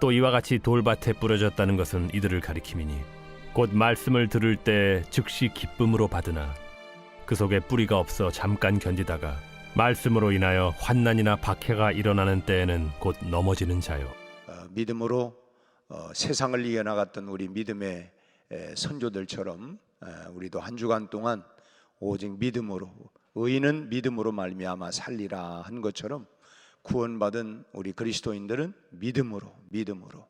또 이와 같이 돌밭에 뿌려졌다는 것은 이들을 가리킴이니 곧 말씀을 들을 때 즉시 기쁨으로 받으나 그 속에 뿌리가 없어 잠깐 견디다가 말씀으로 인하여 환난이나 박해가 일어나는 때에는 곧 넘어지는 자요. 믿음으로 세상을 이겨나갔던 우리 믿음의 선조들처럼 우리도 한 주간 동안 오직 믿음으로, 의인은 믿음으로 말미암아 살리라 한 것처럼 구원받은 우리 그리스도인들은 믿음으로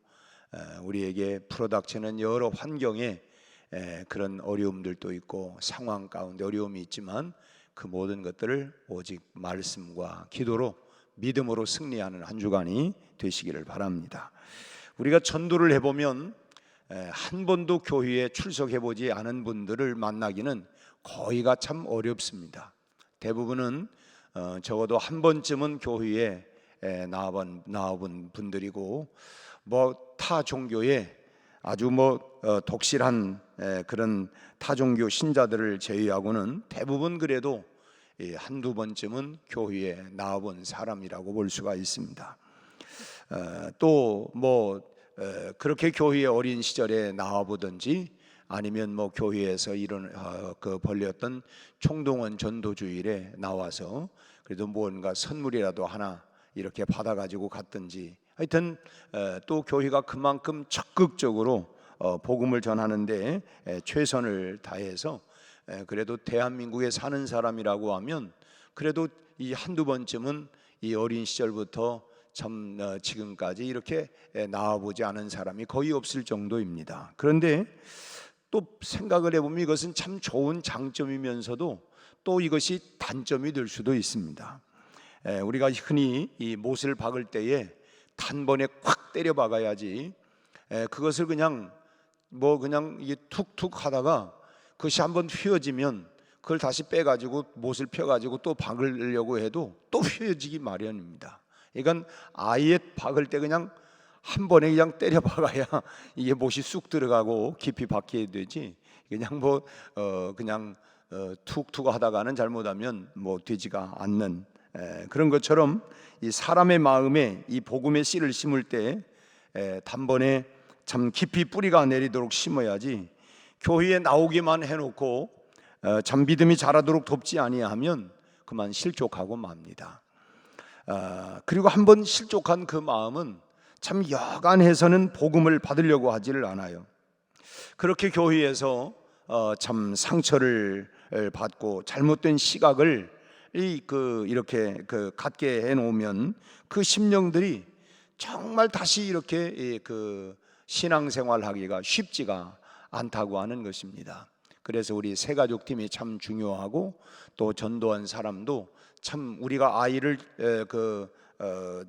우리에게 풀어닥치는 여러 환경에 그런 어려움들도 있고 상황 가운데 어려움이 있지만 그 모든 것들을 오직 말씀과 기도로 믿음으로 승리하는 한 주간이 되시기를 바랍니다. 우리가 전도를 해보면 한 번도 교회에 출석해보지 않은 분들을 만나기는 거의가 참 어렵습니다. 대부분은 적어도 한 번쯤은 교회에 나와본 분들이고 타 종교에 아주 독실한 그런 타종교 신자들을 제외하고는 대부분 그래도 한두 번쯤은 교회에 나와본 사람이라고 볼 수가 있습니다. 또 그렇게 교회에 어린 시절에 나와보든지 아니면 교회에서 벌렸던 총동원 전도주일에 나와서 그래도 뭔가 선물이라도 하나 이렇게 받아가지고 갔든지 하여튼 또 교회가 그만큼 적극적으로 복음을 전하는데 최선을 다해서 그래도 대한민국에 사는 사람이라고 하면 그래도 이 한두 번쯤은 이 어린 시절부터 참 지금까지 이렇게 나와보지 않은 사람이 거의 없을 정도입니다. 그런데 또 생각을 해보면 이것은 참 좋은 장점이면서도 또 이것이 단점이 될 수도 있습니다. 우리가 흔히 이 못을 박을 때에 단번에 콱 때려 박아야지 그것을 그냥 이게 툭툭 하다가 그것이 한번 휘어지면 그걸 다시 빼가지고 못을 펴가지고 또 박으려고 해도 또 휘어지기 마련입니다. 그러니까 아예 박을 때 그냥 한 번에 그냥 때려 박아야 이게 못이 쑥 들어가고 깊이 박혀야 되지 그냥 툭툭 하다가는 잘못하면 되지가 않는 그런 것처럼 이 사람의 마음에 이 복음의 씨를 심을 때 단번에 참 깊이 뿌리가 내리도록 심어야지 교회에 나오기만 해놓고 참 믿음이 자라도록 돕지 아니하면 그만 실족하고 맙니다. 그리고 한번 실족한 그 마음은 참 여간해서는 복음을 받으려고 하지를 않아요. 그렇게 교회에서 참 상처를 받고 잘못된 시각을 이렇게 갖게 해놓으면 그 심령들이 정말 다시 이렇게 신앙생활하기가 쉽지가 않다고 하는 것입니다. 그래서 우리 새가족팀이 참 중요하고 또 전도한 사람도 참 우리가 아이를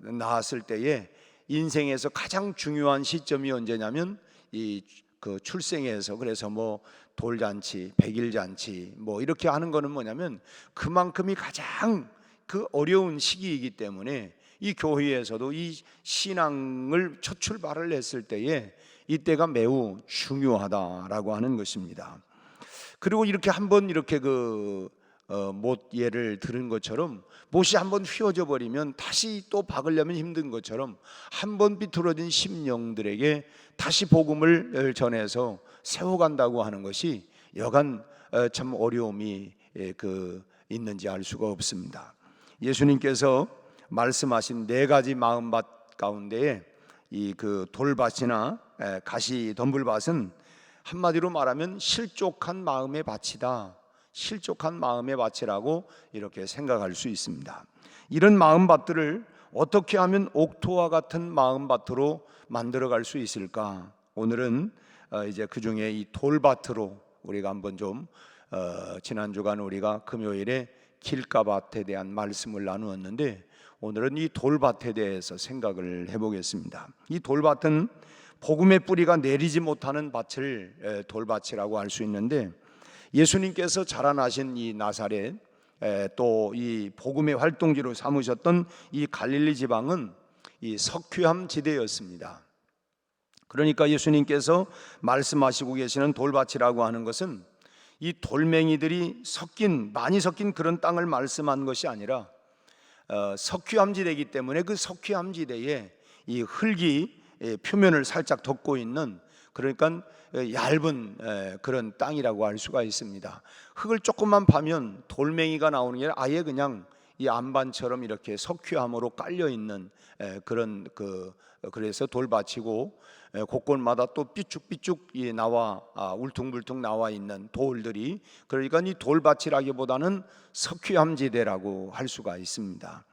낳았을 때에 인생에서 가장 중요한 시점이 언제냐면 출생에서 그래서 돌잔치, 백일잔치 이렇게 하는 거는 뭐냐면 그만큼이 가장 어려운 시기이기 때문에 이 교회에서도 이 신앙을 첫 출발을 했을 때에 이때가 매우 중요하다라고 하는 것입니다. 그리고 이렇게 한번 이렇게 못 예를 들은 것처럼 못이 한번 휘어져 버리면 다시 또 박으려면 힘든 것처럼 한번 비틀어진 심령들에게 다시 복음을 전해서 세워간다고 하는 것이 여간 참 어려움이 있는지 알 수가 없습니다. 예수님께서 말씀하신 4가지 마음밭 가운데에 이 돌밭이나 가시 덤불밭은 한마디로 말하면 실족한 마음의 밭이다. 실족한 마음의 밭이라고 이렇게 생각할 수 있습니다. 이런 마음밭들을 어떻게 하면 옥토와 같은 마음밭으로 만들어갈 수 있을까? 오늘은 이제 그 중에 이 돌밭으로 우리가 한번 좀 지난 주간 우리가 금요일에 길가밭에 대한 말씀을 나누었는데 오늘은 이 돌밭에 대해서 생각을 해보겠습니다. 이 돌밭은 복음의 뿌리가 내리지 못하는 밭을 돌밭이라고 할 수 있는데 예수님께서 자라나신 이 나사렛 또 이 복음의 활동지로 삼으셨던 이 갈릴리 지방은 이 석회암 지대였습니다. 그러니까 예수님께서 말씀하시고 계시는 돌밭이라고 하는 것은 이 돌멩이들이 많이 섞인 그런 땅을 말씀한 것이 아니라 석회암 지대이기 때문에 그 석회암 지대에 이 흙이 표면을 살짝 덮고 있는, 그러니까 얇은 그런 땅이라고 할 수가 있습니다. 흙을 조금만 파면 돌멩이가 나오는 게 아니라 아예 그냥 이 안반처럼 이렇게 석회암으로 깔려 있는 그런 그래서 돌밭이고, 곳곳마다 또 삐쭉삐쭉 나와 울퉁불퉁 나와 있는 돌들이, 그러니까 이 돌밭이라기보다는 석회암지대라고 할 수가 있습니다.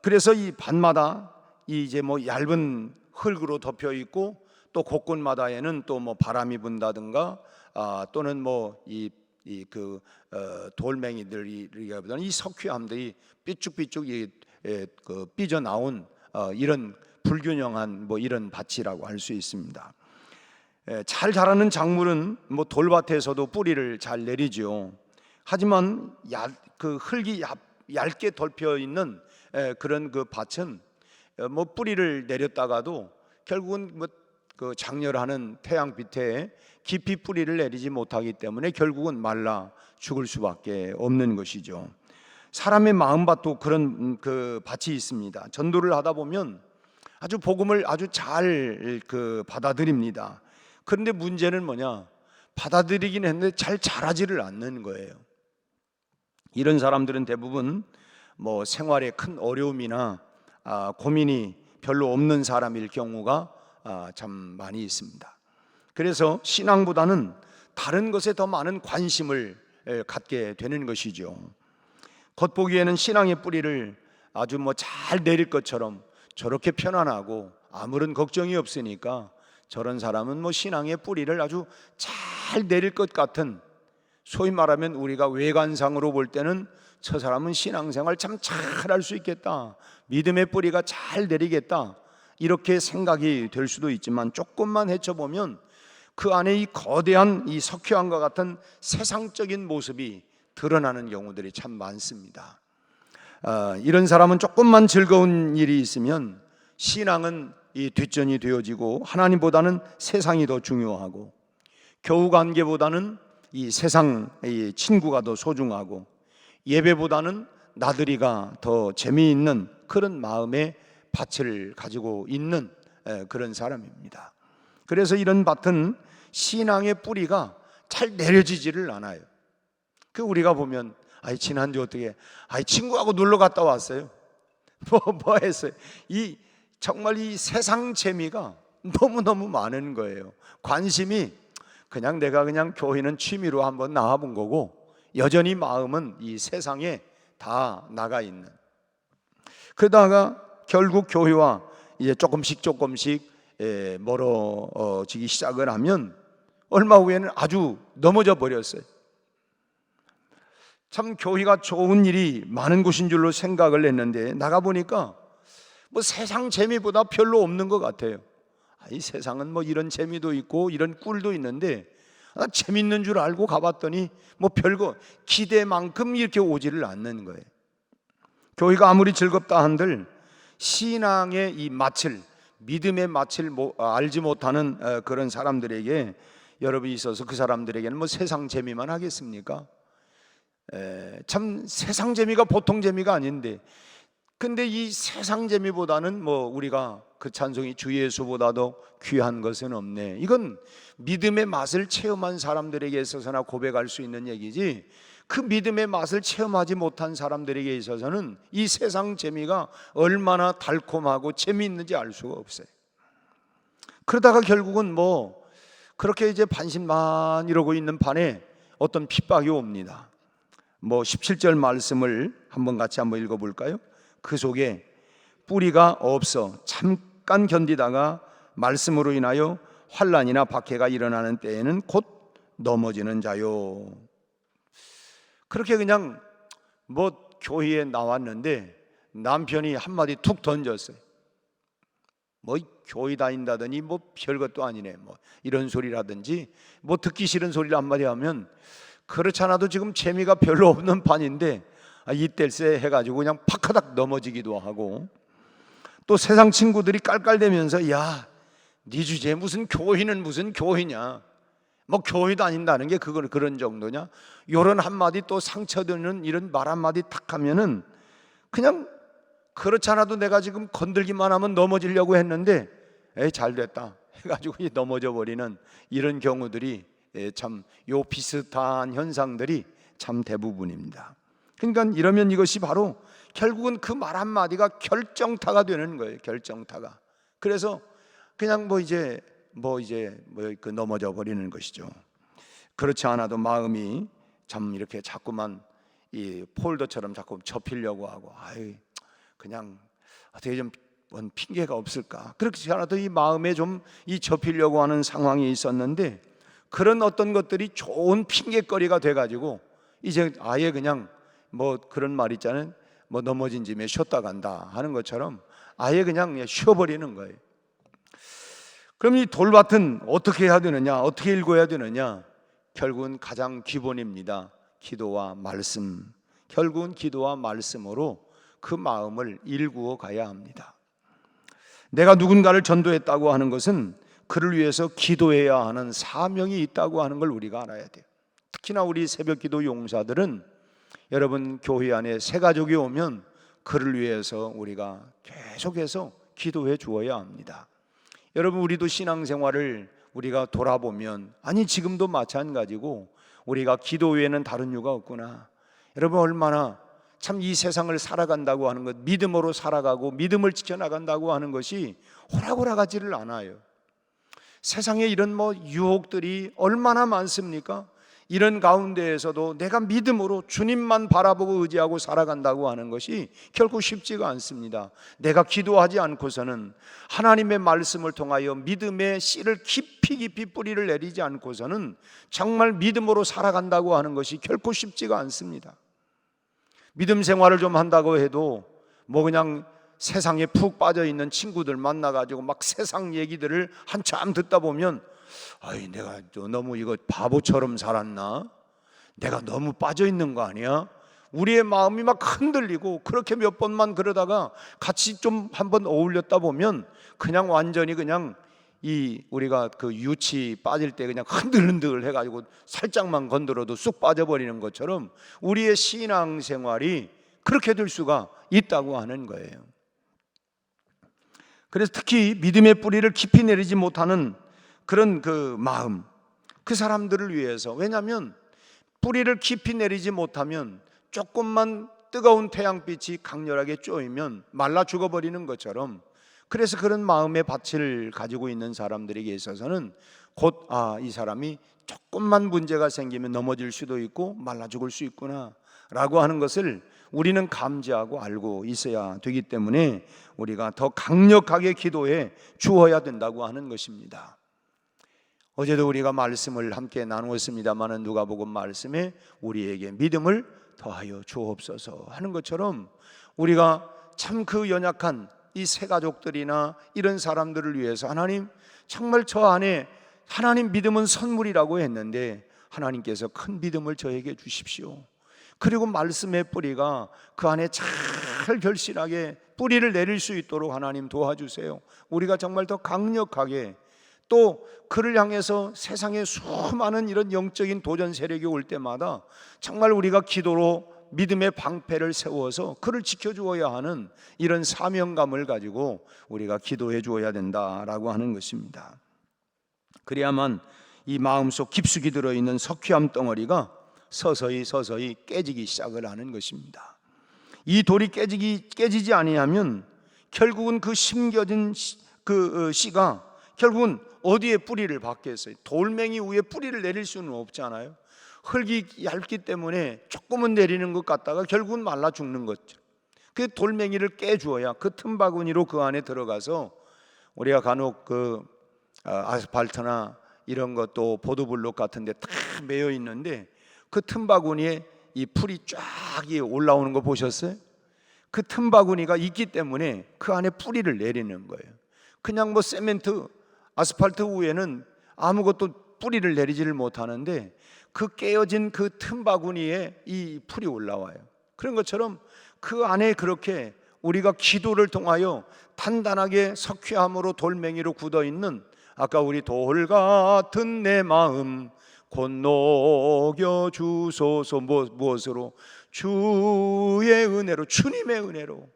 그래서 이 밭마다 이제 뭐 얇은 흙으로 덮여 있고, 또 곳곳마다에는 또 뭐 바람이 분다든가 또는 뭐 돌멩이들이라기보다는 이 석회암들이 삐쭉삐쭉 삐져 나온 이런 불균형한 뭐 이런 밭이라고 할 수 있습니다. 잘 자라는 작물은 뭐 돌밭에서도 뿌리를 잘 내리죠. 하지만 그 흙이 얇게 덮여 있는 그런 그 밭은 뭐 뿌리를 내렸다가도 결국은 뭐 그 장렬하는 태양빛에 깊이 뿌리를 내리지 못하기 때문에 결국은 말라 죽을 수밖에 없는 것이죠. 사람의 마음밭도 그런 그 밭이 있습니다. 전도를 하다 보면 아주 복음을 아주 잘 받아들입니다. 그런데 문제는 뭐냐? 받아들이긴 했는데 잘 자라지를 않는 거예요. 이런 사람들은 대부분 뭐 생활에 큰 어려움이나 고민이 별로 없는 사람일 경우가 참 많이 있습니다. 그래서 신앙보다는 다른 것에 더 많은 관심을 갖게 되는 것이죠. 겉보기에는 신앙의 뿌리를 아주 뭐 잘 내릴 것처럼 저렇게 편안하고 아무런 걱정이 없으니까 저런 사람은 뭐 신앙의 뿌리를 아주 잘 내릴 것 같은, 소위 말하면 우리가 외관상으로 볼 때는 저 사람은 신앙생활 참 잘할 수 있겠다, 믿음의 뿌리가 잘 내리겠다, 이렇게 생각이 될 수도 있지만 조금만 헤쳐보면 그 안에 이 거대한 이 석회암과 같은 세상적인 모습이 드러나는 경우들이 참 많습니다. 이런 사람은 조금만 즐거운 일이 있으면 신앙은 이 뒷전이 되어지고, 하나님보다는 세상이 더 중요하고, 교우 관계보다는 이 세상 이 친구가 더 소중하고, 예배보다는 나들이가 더 재미있는 그런 마음의 밭을 가지고 있는 그런 사람입니다. 그래서 이런 밭은 신앙의 뿌리가 잘 내려지지를 않아요. 그 우리가 보면 지난주 어떻게 친구하고 놀러 갔다 왔어요. 뭐 했어요? 정말 이 세상 재미가 너무너무 많은 거예요. 관심이 그냥 내가 그냥 교회는 취미로 한번 나와본 거고, 여전히 마음은 이 세상에 다 나가 있는. 그러다가 결국 교회와 이제 조금씩 멀어지기 시작을 하면 얼마 후에는 아주 넘어져 버렸어요. 참 교회가 좋은 일이 많은 곳인 줄로 생각을 했는데 나가보니까 뭐 세상 재미보다 별로 없는 것 같아요. 이 세상은 뭐 이런 재미도 있고 이런 꿀도 있는데 재밌는 줄 알고 가봤더니 뭐 별거 기대만큼 이렇게 오지를 않는 거예요. 교회가 아무리 즐겁다 한들 신앙의 이 맛을, 믿음의 맛을 알지 못하는 그런 사람들에게, 여러분이 있어서 그 사람들에게는 뭐 세상 재미만 하겠습니까? 참 세상 재미가 보통 재미가 아닌데, 근데 이 세상 재미보다는 뭐 우리가 그 찬송이 주 예수보다도 귀한 것은 없네, 이건 믿음의 맛을 체험한 사람들에게 있어서나 고백할 수 있는 얘기지, 그 믿음의 맛을 체험하지 못한 사람들에게 있어서는 이 세상 재미가 얼마나 달콤하고 재미있는지 알 수가 없어요. 그러다가 결국은 뭐 그렇게 이제 반신만 이러고 있는 판에 어떤 핍박이 옵니다. 뭐 17절 말씀을 같이 한번 읽어볼까요? 그 속에 뿌리가 없어 잠깐 견디다가 말씀으로 인하여 환난이나 박해가 일어나는 때에는 곧 넘어지는 자요. 그렇게 그냥 뭐 교회에 나왔는데 남편이 한마디 툭 던졌어요. 뭐 교회 다닌다더니 뭐 별것도 아니네, 뭐 이런 소리라든지, 뭐 듣기 싫은 소리를 한마디 하면 그렇잖아도 지금 재미가 별로 없는 판인데 이때일세 해가지고 그냥 팍하닥 넘어지기도 하고, 또 세상 친구들이 깔깔대면서 야, 네 주제에 무슨 교회는 무슨 교회냐, 뭐 교회 다닌다는 게 그런 정도냐, 요런 한마디, 또 상처드는 이런 말 한마디 탁 하면은 그냥 그렇잖아도 내가 지금 건들기만 하면 넘어지려고 했는데 에이 잘됐다 해가지고 넘어져 버리는 이런 경우들이 참 요 비슷한 현상들이 참 대부분입니다. 그러니까 이러면 이것이 바로 결국은 그 말 한마디가 결정타가 되는 거예요. 결정타가. 그래서 그냥 넘어져 버리는 것이죠. 그렇지 않아도 마음이 참 이렇게 자꾸만 이 폴더처럼 자꾸 접히려고 하고, 그냥 어떻게 좀 핑계가 없을까? 그렇지 않아도 이 마음에 좀 이 접히려고 하는 상황이 있었는데, 그런 어떤 것들이 좋은 핑계거리가 돼가지고 이제 아예 그냥 그런 말 있잖아요. 넘어진 짐에 쉬었다 간다 하는 것처럼 아예 그냥 쉬어버리는 거예요. 그럼 이 돌밭은 어떻게 해야 되느냐? 어떻게 읽어야 되느냐? 결국은 가장 기본입니다. 기도와 말씀. 결국은 기도와 말씀으로 그 마음을 일구어 가야 합니다. 내가 누군가를 전도했다고 하는 것은 그를 위해서 기도해야 하는 사명이 있다고 하는 걸 우리가 알아야 돼요. 특히나 우리 새벽기도 용사들은 여러분 교회 안에 새 가족이 오면 그를 위해서 우리가 계속해서 기도해 주어야 합니다. 여러분 우리도 신앙생활을 우리가 돌아보면 지금도 마찬가지고 우리가 기도 외에는 다른 이유가 없구나. 여러분 얼마나 참 이 세상을 살아간다고 하는 것, 믿음으로 살아가고 믿음을 지켜나간다고 하는 것이 호락호락하지를 않아요. 세상에 이런 유혹들이 얼마나 많습니까? 이런 가운데에서도 내가 믿음으로 주님만 바라보고 의지하고 살아간다고 하는 것이 결코 쉽지가 않습니다. 내가 기도하지 않고서는, 하나님의 말씀을 통하여 믿음의 씨를 깊이 뿌리를 내리지 않고서는 정말 믿음으로 살아간다고 하는 것이 결코 쉽지가 않습니다. 믿음 생활을 좀 한다고 해도 그냥 세상에 푹 빠져 있는 친구들 만나가지고 막 세상 얘기들을 한참 듣다 보면 내가 너무 이거 바보처럼 살았나? 내가 너무 빠져 있는 거 아니야? 우리의 마음이 막 흔들리고, 그렇게 몇 번만 그러다가 같이 좀 한번 어울렸다 보면 그냥 완전히 그냥 우리가 그 유치 빠질 때 그냥 흔들흔들 해가지고 살짝만 건드려도 쑥 빠져버리는 것처럼 우리의 신앙생활이 그렇게 될 수가 있다고 하는 거예요. 그래서 특히 믿음의 뿌리를 깊이 내리지 못하는 그런 그 마음, 그 사람들을 위해서, 왜냐하면 뿌리를 깊이 내리지 못하면 조금만 뜨거운 태양빛이 강렬하게 쬐이면 말라 죽어버리는 것처럼, 그래서 그런 마음의 밭을 가지고 있는 사람들에게 있어서는 곧 이 사람이 조금만 문제가 생기면 넘어질 수도 있고 말라 죽을 수 있구나 라고 하는 것을 우리는 감지하고 알고 있어야 되기 때문에 우리가 더 강력하게 기도해 주어야 된다고 하는 것입니다. 어제도 우리가 말씀을 함께 나누었습니다마는 누가복음 말씀에 우리에게 믿음을 더하여 주옵소서 하는 것처럼 우리가 참 그 연약한 이 새 가족들이나 이런 사람들을 위해서 하나님 정말 저 안에 하나님 믿음은 선물이라고 했는데 하나님께서 큰 믿음을 저에게 주십시오. 그리고 말씀의 뿌리가 그 안에 잘 결실하게 뿌리를 내릴 수 있도록 하나님 도와주세요. 우리가 정말 더 강력하게, 또 그를 향해서 세상에 수많은 이런 영적인 도전 세력이 올 때마다 정말 우리가 기도로 믿음의 방패를 세워서 그를 지켜주어야 하는 이런 사명감을 가지고 우리가 기도해 주어야 된다라고 하는 것입니다. 그래야만 이 마음속 깊숙이 들어있는 석회암 덩어리가 서서히 깨지기 시작을 하는 것입니다. 이 돌이 깨지지 아니하면 결국은 그 심겨진 그 씨가 결국은 어디에 뿌리를 박겠어요? 돌멩이 위에 뿌리를 내릴 수는 없잖아요. 흙이 얇기 때문에 조금은 내리는 것 같다가 결국은 말라 죽는 거죠. 그 돌멩이를 깨주어야 그 틈바구니로 그 안에 들어가서, 우리가 간혹 그 아스팔트나 이런 것도 보도블록 같은 데 다 매여 있는데 그 틈바구니에 이 풀이 쫙 올라오는 거 보셨어요? 그 틈바구니가 있기 때문에 그 안에 뿌리를 내리는 거예요. 그냥 세멘트, 아스팔트 위에는 아무것도 뿌리를 내리지를 못하는데 그 깨어진 그 틈바구니에 이 풀이 올라와요. 그런 것처럼 그 안에 그렇게 우리가 기도를 통하여 단단하게 석회암으로 돌멩이로 굳어있는, 아까 우리 돌 같은 내 마음 곧 녹여주소서, 무엇으로? 주의 은혜로, 주님의 은혜로,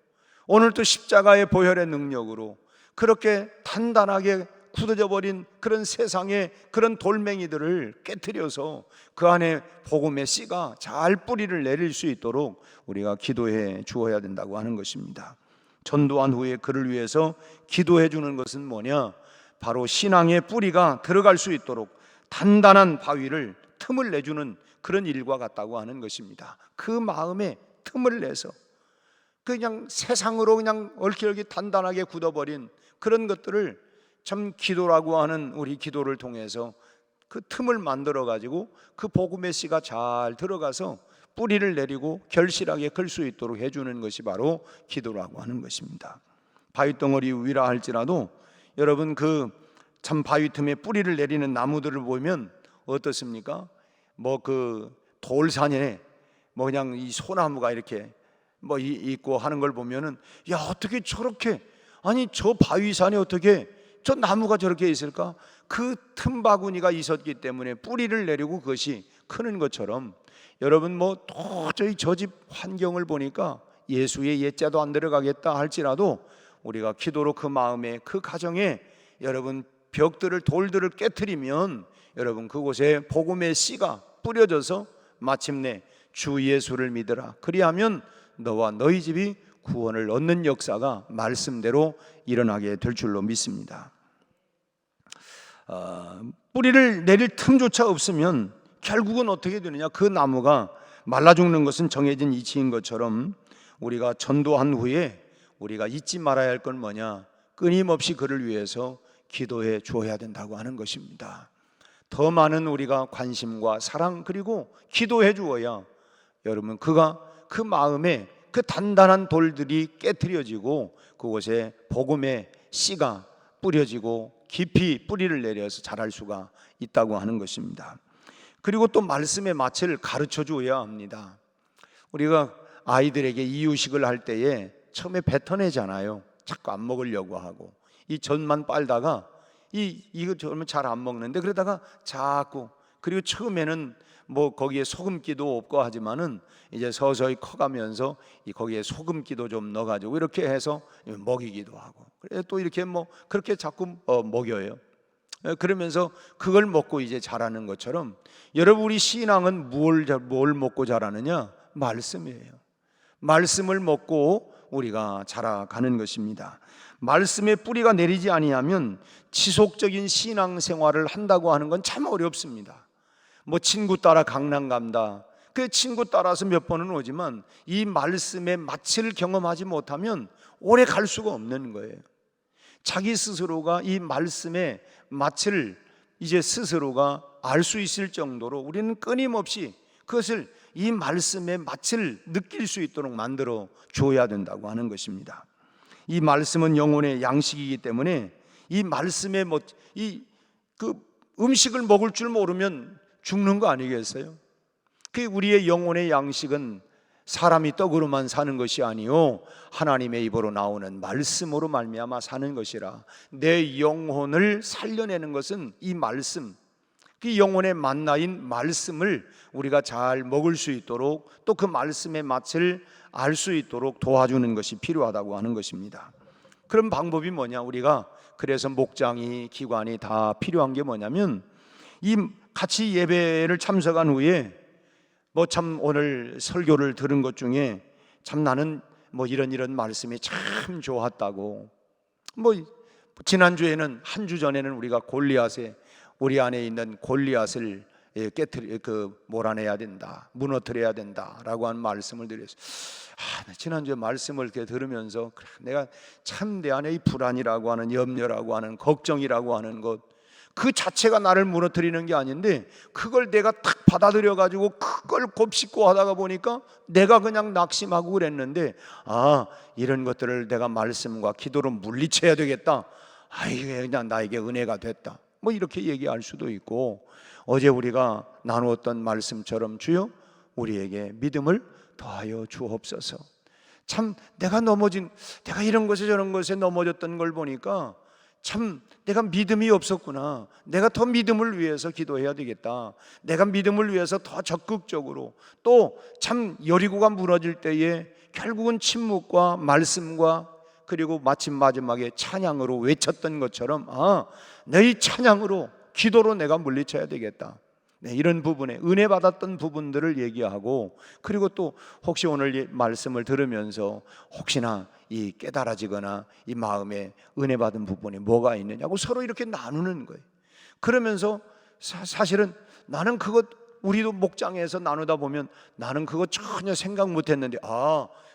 오늘도 십자가의 보혈의 능력으로 그렇게 단단하게 굳어져 버린 그런 세상의 그런 돌멩이들을 깨트려서 그 안에 복음의 씨가 잘 뿌리를 내릴 수 있도록 우리가 기도해 주어야 된다고 하는 것입니다. 전도한 후에 그를 위해서 기도해 주는 것은 뭐냐? 바로 신앙의 뿌리가 들어갈 수 있도록 단단한 바위를 틈을 내주는 그런 일과 같다고 하는 것입니다. 그 마음에 틈을 내서 그냥 세상으로 그냥 얽혀얽히 단단하게 굳어버린 그런 것들을 참 기도라고 하는 우리 기도를 통해서 그 틈을 만들어 가지고 그 복음의 씨가 잘 들어가서 뿌리를 내리고 결실하게 클 수 있도록 해주는 것이 바로 기도라고 하는 것입니다. 바위덩어리 위라 할지라도 여러분 그 참 바위 틈에 뿌리를 내리는 나무들을 보면 어떻습니까? 뭐 그 돌산에 뭐 그냥 이 소나무가 이렇게 뭐 있고 하는 걸 보면은 야 어떻게 저렇게 아니 저 바위산에 어떻게 저 나무가 저렇게 있을까? 그 틈바구니가 있었기 때문에 뿌리를 내리고 그것이 크는 것처럼 여러분 뭐 도저히 저 집 환경을 보니까 예수의 옛자도 안 들어가겠다 할지라도 우리가 기도로 그 마음에 그 가정에 여러분 벽들을 돌들을 깨트리면 여러분 그곳에 복음의 씨가 뿌려져서 마침내 주 예수를 믿으라 그리하면 너와 너희 집이 구원을 얻는 역사가 말씀대로 일어나게 될 줄로 믿습니다. 뿌리를 내릴 틈조차 없으면 결국은 어떻게 되느냐? 그 나무가 말라 죽는 것은 정해진 이치인 것처럼 우리가 전도한 후에 우리가 잊지 말아야 할 건 뭐냐? 끊임없이 그를 위해서 기도해 주어야 된다고 하는 것입니다. 더 많은 우리가 관심과 사랑 그리고 기도해 주어야 여러분 그가 그 마음에 그 단단한 돌들이 깨트려지고 그곳에 복음의 씨가 뿌려지고 깊이 뿌리를 내려서 자랄 수가 있다고 하는 것입니다. 그리고 또 말씀의 맛을 가르쳐 주어야 합니다. 우리가 아이들에게 이유식을 할 때에 처음에 뱉어내잖아요. 자꾸 안 먹으려고 하고 이 젖만 빨다가 이거 저러면 잘 안 먹는데 그러다가 자꾸 그리고 처음에는 뭐 거기에 소금기도 없고 하지만은 이제 서서히 커가면서 거기에 소금기도 좀 넣어가지고 이렇게 해서 먹이기도 하고 그래 또 이렇게 뭐 그렇게 자꾸 먹여요. 그러면서 그걸 먹고 이제 자라는 것처럼 여러분 우리 신앙은 뭘 먹고 자라느냐? 말씀이에요. 말씀을 먹고 우리가 자라가는 것입니다. 말씀의 뿌리가 내리지 아니하면 지속적인 신앙생활을 한다고 하는 건 참 어렵습니다. 뭐 친구 따라 강남 간다. 그 친구 따라서 몇 번은 오지만 이 말씀의 맛을 경험하지 못하면 오래 갈 수가 없는 거예요. 자기 스스로가 이 말씀의 맛을 이제 스스로가 알 수 있을 정도로 우리는 끊임없이 그것을 이 말씀의 맛을 느낄 수 있도록 만들어 줘야 된다고 하는 것입니다. 이 말씀은 영혼의 양식이기 때문에 이 말씀의 그 음식을 먹을 줄 모르면 죽는 거 아니겠어요? 그 우리의 영혼의 양식은 사람이 떡으로만 사는 것이 아니요 하나님의 입으로 나오는 말씀으로 말미암아 사는 것이라. 내 영혼을 살려내는 것은 이 말씀, 그 영혼의 만나인 말씀을 우리가 잘 먹을 수 있도록 또 그 말씀의 맛을 알 수 있도록 도와주는 것이 필요하다고 하는 것입니다. 그런 방법이 뭐냐? 우리가 그래서 목장이 기관이 다 필요한 게 뭐냐면 이 같이 예배를 참석한 후에 뭐 참 오늘 설교를 들은 것 중에 참 나는 뭐 이런 말씀이 참 좋았다고. 뭐 지난주에는 한 주 전에는 우리가 골리앗에 우리 안에 있는 골리앗을 몰아내야 된다, 무너뜨려야 된다라고 하는 말씀을 드렸어요. 지난주에 말씀을 이렇게 들으면서 내가 참 내 안에 이 불안이라고 하는 염려라고 하는 걱정이라고 하는 것 그 자체가 나를 무너뜨리는 게 아닌데 그걸 내가 탁 받아들여 가지고 그걸 곱씹고 하다가 보니까 내가 그냥 낙심하고 그랬는데 이런 것들을 내가 말씀과 기도로 물리쳐야 되겠다. 이게 그냥 나에게 은혜가 됐다. 뭐 이렇게 얘기할 수도 있고 어제 우리가 나누었던 말씀처럼 주여 우리에게 믿음을 더하여 주옵소서. 참 내가 이런 것에 저런 것에 넘어졌던 걸 보니까 참 내가 믿음이 없었구나. 내가 더 믿음을 위해서 기도해야 되겠다. 내가 믿음을 위해서 더 적극적으로 또 참 여리고가 무너질 때에 결국은 침묵과 말씀과 그리고 마침 마지막에 찬양으로 외쳤던 것처럼 내 찬양으로 기도로 내가 물리쳐야 되겠다. 네, 이런 부분에 은혜 받았던 부분들을 얘기하고, 그리고 또 혹시 오늘 이 말씀을 들으면서 혹시나 이 깨달아지거나 이 마음에 은혜 받은 부분이 뭐가 있느냐고 서로 이렇게 나누는 거예요. 그러면서 사실은 나는 그것, 우리도 목장에서 나누다 보면 나는 그거 전혀 생각 못했는데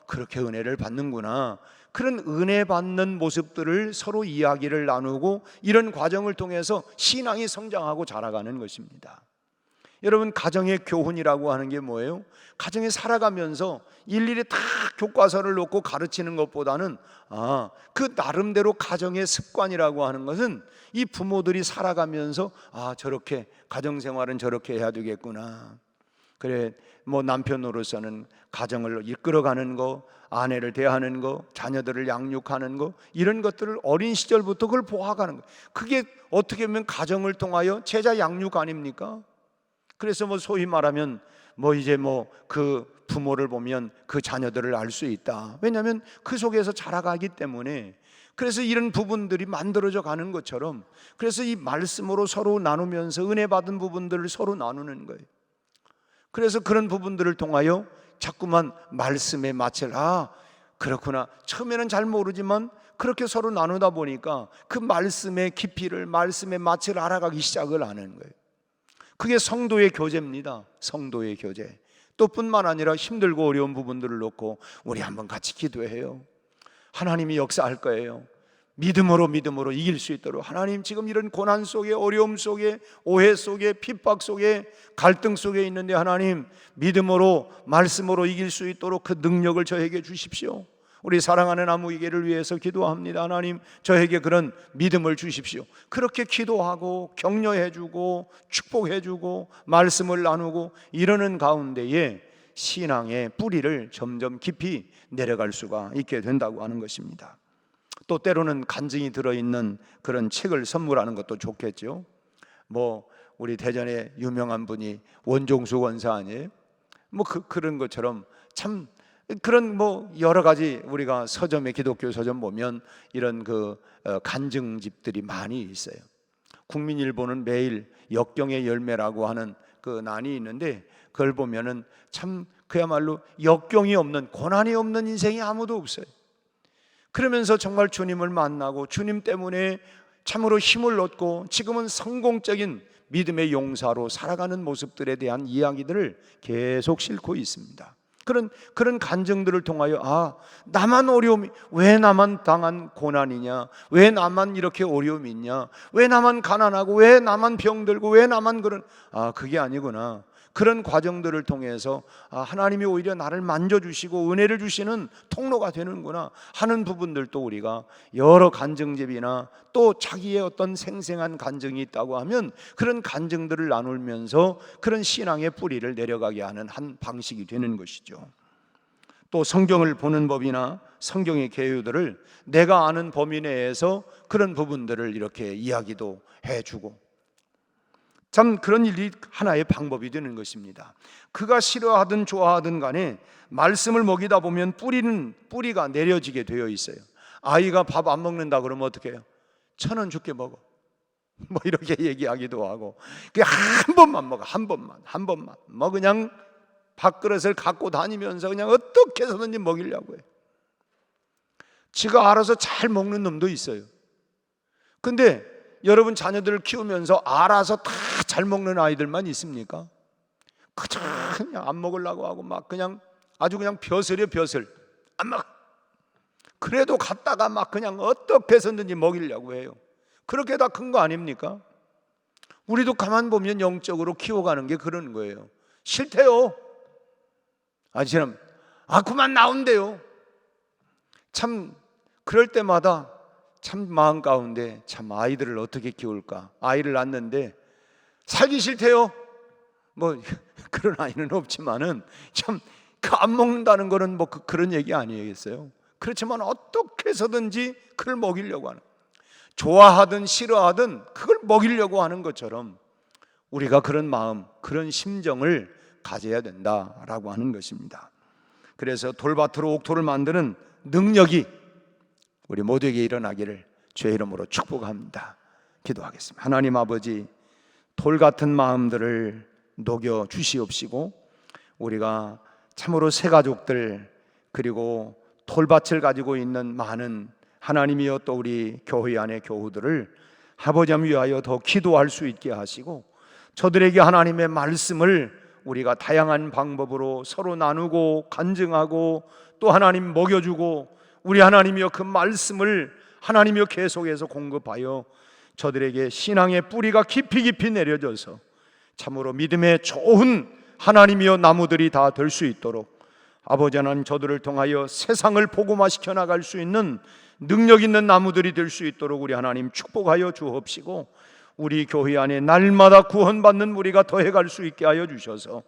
그렇게 은혜를 받는구나. 그런 은혜 받는 모습들을 서로 이야기를 나누고, 이런 과정을 통해서 신앙이 성장하고 자라가는 것입니다. 여러분, 가정의 교훈이라고 하는 게 뭐예요? 가정에 살아가면서 일일이 다 교과서를 놓고 가르치는 것보다는 그 나름대로 가정의 습관이라고 하는 것은 이 부모들이 살아가면서 저렇게 가정생활은 저렇게 해야 되겠구나. 그래, 뭐 남편으로서는 가정을 이끌어가는 거, 아내를 대하는 거, 자녀들을 양육하는 거, 이런 것들을 어린 시절부터 그걸 보아가는 거. 그게 어떻게 보면 가정을 통하여 제자 양육 아닙니까? 그래서 뭐 소위 말하면 이제 그 부모를 보면 그 자녀들을 알 수 있다. 왜냐하면 그 속에서 자라가기 때문에. 그래서 이런 부분들이 만들어져 가는 것처럼, 그래서 이 말씀으로 서로 나누면서 은혜 받은 부분들을 서로 나누는 거예요. 그래서 그런 부분들을 통하여 자꾸만 말씀의 맛을 그렇구나, 처음에는 잘 모르지만 그렇게 서로 나누다 보니까 그 말씀의 깊이를, 말씀의 맛을 알아가기 시작을 하는 거예요. 그게 성도의 교제입니다. 성도의 교제. 또 뿐만 아니라 힘들고 어려운 부분들을 놓고 우리 한번 같이 기도해요. 하나님이 역사할 거예요. 믿음으로 이길 수 있도록 하나님, 지금 이런 고난 속에, 어려움 속에, 오해 속에, 핍박 속에, 갈등 속에 있는데 하나님, 믿음으로, 말씀으로 이길 수 있도록 그 능력을 저에게 주십시오. 우리 사랑하는 아무개를 위해서 기도합니다. 하나님, 저에게 그런 믿음을 주십시오. 그렇게 기도하고 격려해주고 축복해주고 말씀을 나누고 이러는 가운데에 신앙의 뿌리를 점점 깊이 내려갈 수가 있게 된다고 하는 것입니다. 또 때로는 간증이 들어있는 그런 책을 선물하는 것도 좋겠죠. 우리 대전에 유명한 분이 원종수 원사 아니에요? 그런 것처럼 참 그런 여러 가지, 우리가 서점에, 기독교 서점 보면 이런 간증집들이 많이 있어요. 국민일보는 매일 역경의 열매라고 하는 그 난이 있는데, 그걸 보면은 참 그야말로 역경이 없는, 고난이 없는 인생이 아무도 없어요. 그러면서 정말 주님을 만나고 주님 때문에 참으로 힘을 얻고 지금은 성공적인 믿음의 용사로 살아가는 모습들에 대한 이야기들을 계속 싣고 있습니다. 그런 간증들을 통하여 나만 어려움이, 왜 나만 당한 고난이냐, 왜 나만 이렇게 어려움이 있냐, 왜 나만 가난하고, 왜 나만 병들고, 왜 나만 그게 아니구나. 그런 과정들을 통해서 하나님이 오히려 나를 만져주시고 은혜를 주시는 통로가 되는구나 하는 부분들도, 우리가 여러 간증집이나 또 자기의 어떤 생생한 간증이 있다고 하면 그런 간증들을 나누면서 그런 신앙의 뿌리를 내려가게 하는 한 방식이 되는 것이죠. 또 성경을 보는 법이나 성경의 계율들을 내가 아는 범위 내에서 그런 부분들을 이렇게 이야기도 해주고, 참 그런 일이 하나의 방법이 되는 것입니다. 그가 싫어하든 좋아하든 간에 말씀을 먹이다 보면 뿌리가 내려지게 되어 있어요. 아이가 밥 안 먹는다 그러면 어떻게 해요? 1,000원 줄게 먹어, 이렇게 얘기하기도 하고, 그냥 한 번만 먹어, 한 번만 그냥 밥그릇을 갖고 다니면서 그냥 어떻게 해서든지 먹이려고 해요. 지가 알아서 잘 먹는 놈도 있어요. 근데 여러분, 자녀들을 키우면서 알아서 다 잘 먹는 아이들만 있습니까? 그냥 안 먹으려고 하고 그냥 아주 그냥 벼슬이에요, 벼슬. 안 먹어. 그래도 갔다가 그냥 어떻게 해서든지 먹이려고 해요. 그렇게 다 큰 거 아닙니까? 우리도 가만 보면 영적으로 키워가는 게 그런 거예요. 싫대요. 아저씨는 그만 나온대요. 참 그럴 때마다 참 마음 가운데 참 아이들을 어떻게 키울까. 아이를 낳는데 살기 싫대요. 그런 아이는 없지만은 참 안 먹는다는 거는 그런 얘기 아니겠어요? 그렇지만 어떻게 해서든지 그걸 먹이려고 하는, 좋아하든 싫어하든 그걸 먹이려고 하는 것처럼 우리가 그런 마음, 그런 심정을 가져야 된다라고 하는 것입니다. 그래서 돌밭으로 옥토를 만드는 능력이 우리 모두에게 일어나기를 주의 이름으로 축복합니다. 기도하겠습니다. 하나님 아버지, 돌 같은 마음들을 녹여 주시옵시고 우리가 참으로 새 가족들 그리고 돌밭을 가지고 있는 많은 하나님이여 또 우리 교회 안의 교우들을 아버지 위하여 더 기도할 수 있게 하시고 저들에게 하나님의 말씀을 우리가 다양한 방법으로 서로 나누고 간증하고 또 하나님 먹여주고 우리 하나님이여 그 말씀을 하나님이여 계속해서 공급하여 저들에게 신앙의 뿌리가 깊이 깊이 내려져서 참으로 믿음의 좋은 하나님이여 나무들이 다 될 수 있도록 아버지 하나님 저들을 통하여 세상을 복음화시켜 나갈 수 있는 능력 있는 나무들이 될 수 있도록 우리 하나님 축복하여 주옵시고 우리 교회 안에 날마다 구원받는 우리가 더해갈 수 있게 하여 주셔서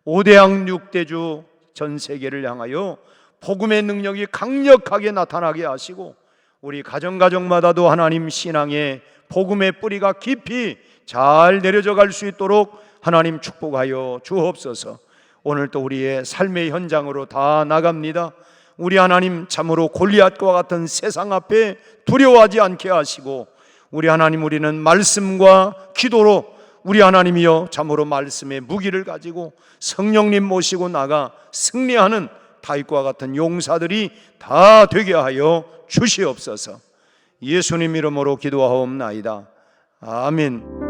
5대양 6대주 전 세계를 향하여 복음의 능력이 강력하게 나타나게 하시고 우리 가정마다도 하나님 신앙의 복음의 뿌리가 깊이 잘 내려져 갈 수 있도록 하나님 축복하여 주옵소서. 오늘 또 우리의 삶의 현장으로 다 나갑니다. 우리 하나님 참으로 골리앗과 같은 세상 앞에 두려워하지 않게 하시고 우리 하나님 우리는 말씀과 기도로 우리 하나님이여 참으로 말씀의 무기를 가지고 성령님 모시고 나가 승리하는 다윗과 같은 용사들이 다 되게 하여 주시옵소서. 예수님 이름으로 기도하옵나이다. 아멘.